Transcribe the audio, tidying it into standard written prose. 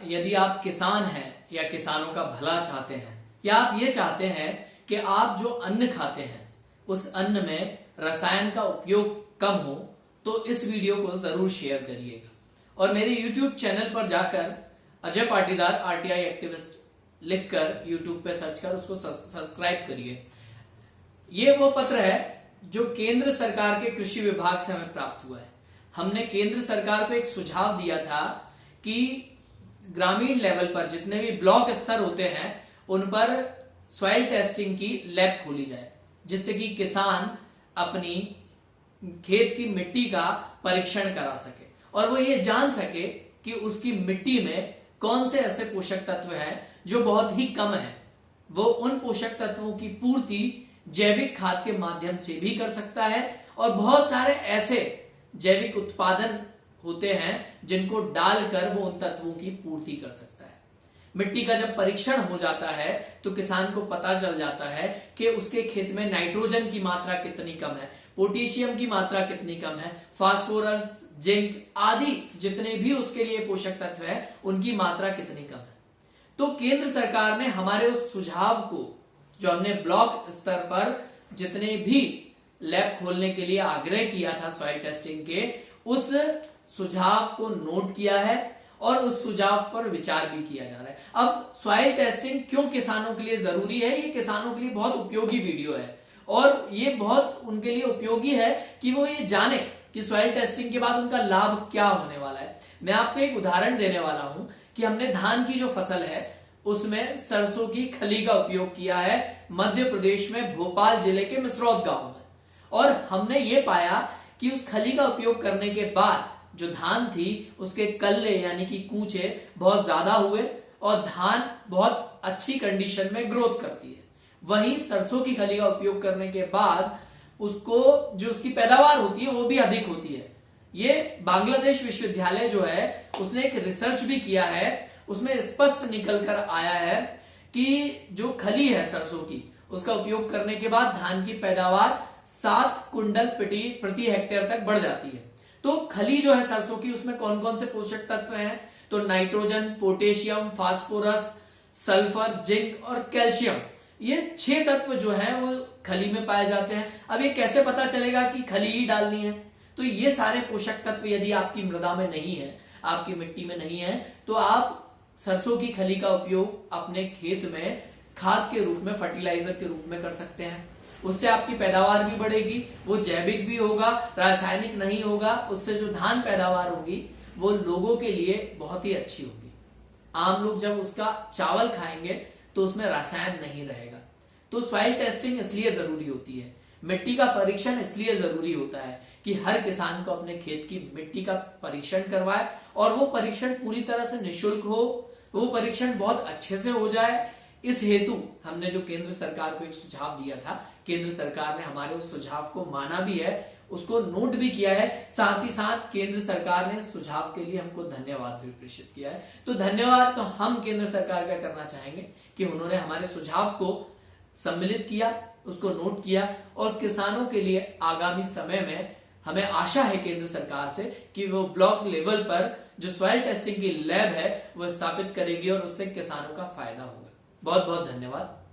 यदि आप किसान हैं या किसानों का भला चाहते हैं या आप ये चाहते हैं कि आप जो अन्न खाते हैं उस अन्न में रसायन का उपयोग कम हो, तो इस वीडियो को जरूर शेयर करिएगा और मेरे YouTube चैनल पर जाकर अजय पाटीदार आरटीआई एक्टिविस्ट लिखकर YouTube पे सर्च कर उसको सब्सक्राइब करिए। ये वो पत्र है जो केंद्र सरकार के कृषि विभाग से हमें प्राप्त हुआ है। हमने केंद्र सरकार को एक सुझाव दिया था कि ग्रामीण लेवल पर जितने भी ब्लॉक स्तर होते हैं उन पर सॉइल टेस्टिंग की लैब खोली जाए, जिससे कि किसान अपनी खेत की मिट्टी का परीक्षण करा सके और वो ये जान सके कि उसकी मिट्टी में कौन से ऐसे पोषक तत्व हैं जो बहुत ही कम है। वो उन पोषक तत्वों की पूर्ति जैविक खाद के माध्यम से भी कर सकता है और बहुत सारे ऐसे जैविक उत्पादन होते हैं जिनको डालकर वो उन तत्वों की पूर्ति कर सकता है। मिट्टी का जब परीक्षण हो जाता है तो किसान को पता चल जाता है कि उसके खेत में नाइट्रोजन की मात्रा कितनी कम है, पोटेशियम की मात्रा कितनी कम है, फास्फोरस, जिंक आदि जितने भी उसके लिए पोषक तत्व है उनकी मात्रा कितनी कम है। तो केंद्र सरकार ने हमारे उस सुझाव को, जो हमने ब्लॉक स्तर पर जितने भी लैब खोलने के लिए आग्रह किया था सॉइल टेस्टिंग के, उस सुझाव को नोट किया है और उस सुझाव पर विचार भी किया जा रहा है। अब सॉइल टेस्टिंग क्यों किसानों के लिए जरूरी है, ये किसानों के लिए बहुत उपयोगी वीडियो है और ये बहुत उनके लिए उपयोगी है कि वो ये जाने कि सॉइल टेस्टिंग के बाद उनका लाभ क्या होने वाला है। मैं आपको एक उदाहरण देने वाला हूं कि हमने धान की जो फसल है उसमें सरसों की खली का उपयोग किया है मध्य प्रदेश में भोपाल जिले के मिसरौद गांव में, और हमने ये पाया कि उस खली का उपयोग करने के बाद जो धान थी उसके कल्ले यानी कि कूचे बहुत ज्यादा हुए और धान बहुत अच्छी कंडीशन में ग्रोथ करती है। वहीं सरसों की खली का उपयोग करने के बाद उसको जो उसकी पैदावार होती है वो भी अधिक होती है। ये बांग्लादेश विश्वविद्यालय जो है उसने एक रिसर्च भी किया है, उसमें स्पष्ट निकल कर आया है कि जो खली है सरसों की उसका उपयोग करने के बाद धान की पैदावार 7 कुंटल प्रति हेक्टेयर तक बढ़ जाती है। तो खली जो है सरसों की उसमें कौन कौन से पोषक तत्व हैं, तो nitrogen, potassium, phosphorus, sulphur, zinc और कैल्शियम, ये 6 तत्व जो हैं वो खली में पाए जाते हैं। अब ये कैसे पता चलेगा कि खली ही डालनी है? तो ये सारे पोषक तत्व यदि आपकी मृदा में नहीं है, आपकी मिट्टी में नहीं है, तो आप सरसों की खली का उपयोग अपने खेत में खाद के रूप में, फर्टिलाइजर के रूप में कर सकते हैं। उससे आपकी पैदावार भी बढ़ेगी, वो जैविक भी होगा, रासायनिक नहीं होगा। उससे जो धान पैदावार होगी वो लोगों के लिए बहुत ही अच्छी होगी। आम लोग जब उसका चावल खाएंगे तो उसमें रसायन नहीं रहेगा। तो सॉइल टेस्टिंग इसलिए जरूरी होती है, मिट्टी का परीक्षण इसलिए जरूरी होता है कि हर किसान को अपने खेत की मिट्टी का परीक्षण करवाए और वो परीक्षण पूरी तरह से निःशुल्क हो, वो परीक्षण बहुत अच्छे से हो जाए। इस हेतु हमने जो केंद्र सरकार को एक सुझाव दिया था, केंद्र सरकार ने हमारे उस सुझाव को माना भी है, उसको नोट भी किया है। साथ ही साथ केंद्र सरकार ने सुझाव के लिए हमको धन्यवाद भी प्रेषित किया है। तो धन्यवाद तो हम केंद्र सरकार का करना चाहेंगे कि उन्होंने हमारे सुझाव को सम्मिलित किया, उसको नोट किया और किसानों के लिए आगामी समय में हमें आशा है केंद्र सरकार से कि वो ब्लॉक लेवल पर जो सॉइल टेस्टिंग की लैब है वो स्थापित करेगी और उससे किसानों का फायदा होगा। बहुत बहुत धन्यवाद।